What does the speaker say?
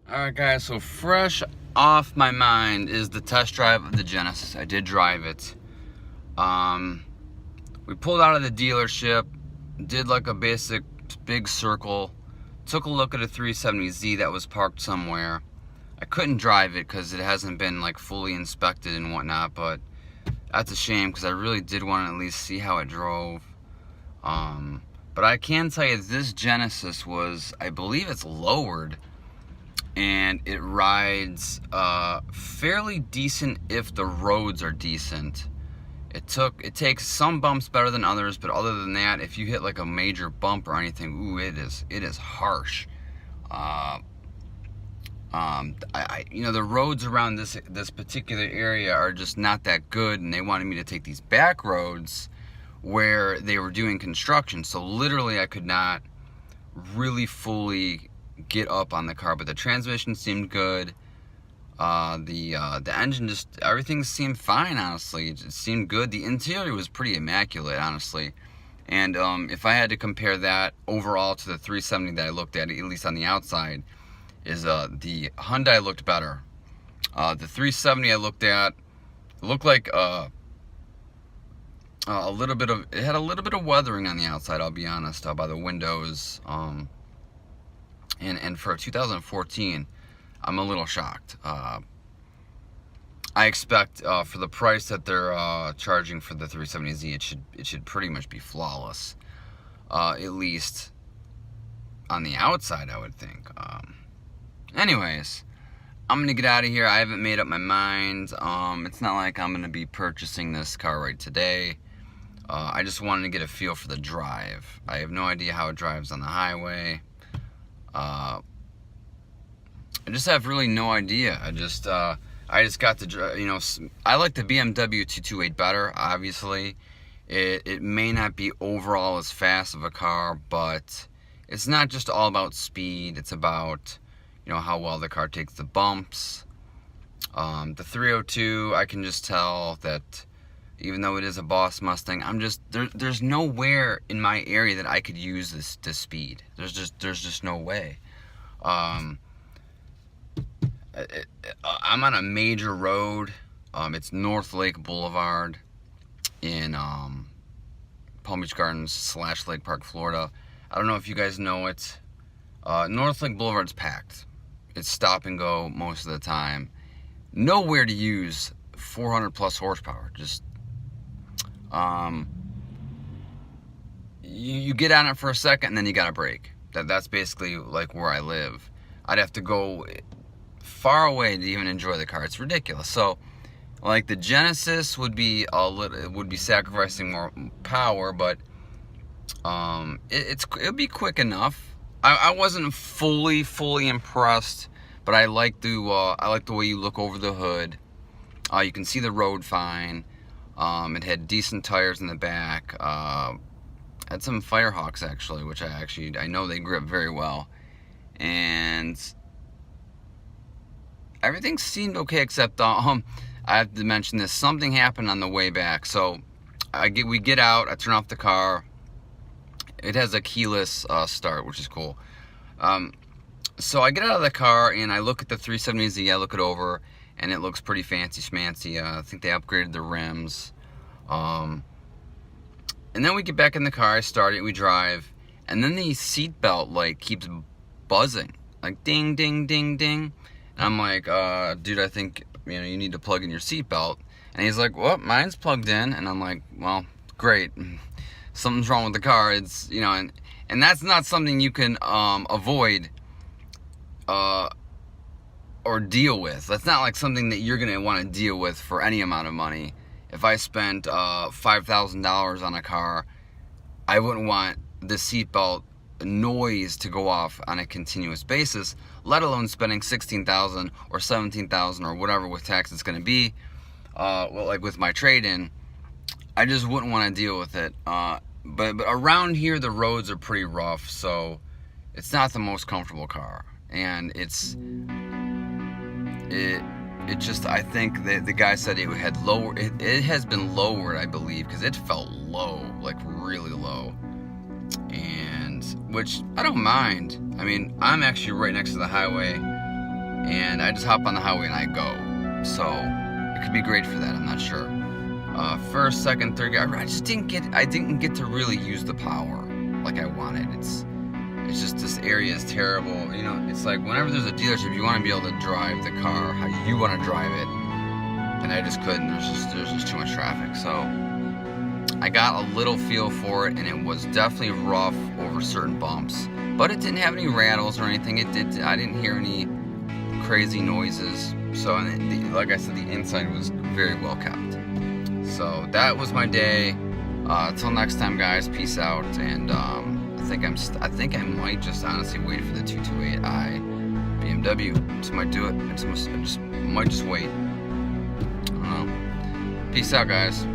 Alright guys, so fresh off my mind is the test drive of the Genesis. I did drive it. We pulled out of the dealership, did like a basic big circle, took a look at a 370Z that was parked somewhere. I couldn't drive it because it hasn't been like fully inspected and whatnot, but that's a shame because I really did want to at least see how it drove. But I can tell you this Genesis was, I believe it's lowered, and it rides fairly decent if the roads are decent. It takes some bumps better than others, but other than that, if you hit like a major bump or anything, ooh, it is harsh. The roads around this particular area are just not that good, and they wanted me to take these back roads where they were doing construction. So literally, I could not really fully get up on the car, but the transmission seemed good. The engine, just everything seemed fine, honestly. It seemed good. The interior was pretty immaculate, honestly. And if I had to compare that overall to the 370 that I looked at least on the outside, is the Hyundai looked better. The 370 I looked at looked like a little bit of, it had a little bit of weathering on the outside, I'll be honest, by the windows. And for 2014, I'm a little shocked. I expect for the price that they're charging for the 370Z, it should pretty much be flawless, at least on the outside, I would think. Anyways, I'm gonna get out of here. I haven't made up my mind. It's not like I'm gonna be purchasing this car right today. I just wanted to get a feel for the drive. I have no idea how it drives on the highway. I just have really no idea. I just got to, I like the BMW 228 better, obviously. It may not be overall as fast of a car, but it's not just all about speed. It's about, how well the car takes the bumps. The 302, I can just tell that even though it is a Boss Mustang, there's nowhere in my area that I could use this speed. There's just no way. I'm on a major road. It's North Lake Boulevard in Palm Beach Gardens / Lake Park, Florida. I don't know if you guys know it. North Lake Boulevard's packed. It's stop and go most of the time. Nowhere to use 400 plus horsepower. Just you get on it for a second and then you gotta brake. That's basically like where I live. I'd have to go far away to even enjoy the car. It's ridiculous. So, like the Genesis would be sacrificing more power, but it'll be quick enough. I wasn't fully impressed, but I like the way you look over the hood. You can see the road fine. It had decent tires in the back. Had some Firehawks actually, which I know they grip very well, and everything seemed okay except I have to mention this. Something happened on the way back. So we get out. I turn off the car. It has a keyless start, which is cool. So I get out of the car and I look at the 370Z. I look it over, and it looks pretty fancy schmancy. I think they upgraded the rims. And then we get back in the car. I start it. We drive, and then the seatbelt light keeps buzzing, like ding, ding, ding, ding. And I'm like, dude, I think you need to plug in your seatbelt. And he's like, well, mine's plugged in. And I'm like, well, great. Something's wrong with the car. It's and that's not something you can avoid or deal with. That's not like something that you're gonna want to deal with for any amount of money. If I spent $5,000 on a car, I wouldn't want the seatbelt noise to go off on a continuous basis, let alone spending $16,000 or $17,000 or whatever with tax it's going to be. Like with my trade-in, I just wouldn't want to deal with it. But around here the roads are pretty rough, so it's not the most comfortable car, and it just, I think the guy said it had lower. It has been lowered, I believe, because it felt low, like really low, and which I don't mind. I mean, I'm actually right next to the highway. and I just hop on the highway and I go. So it could be great for that. I'm not sure. First, second, third gear. I didn't get to really use the power like I wanted. It's just, this area is terrible. You know, it's like whenever there's a dealership, you want to be able to drive the car how you want to drive it, and I just couldn't. There's just too much traffic. So I got a little feel for it, and it was definitely rough over certain bumps, but it didn't have any rattles or anything. I didn't hear any crazy noises. So, like I said, the inside was very well kept. So that was my day. Till next time, guys. Peace out. And I think I might just honestly wait for the 228i BMW. Just might do it. I might just wait. I don't know. Peace out, guys.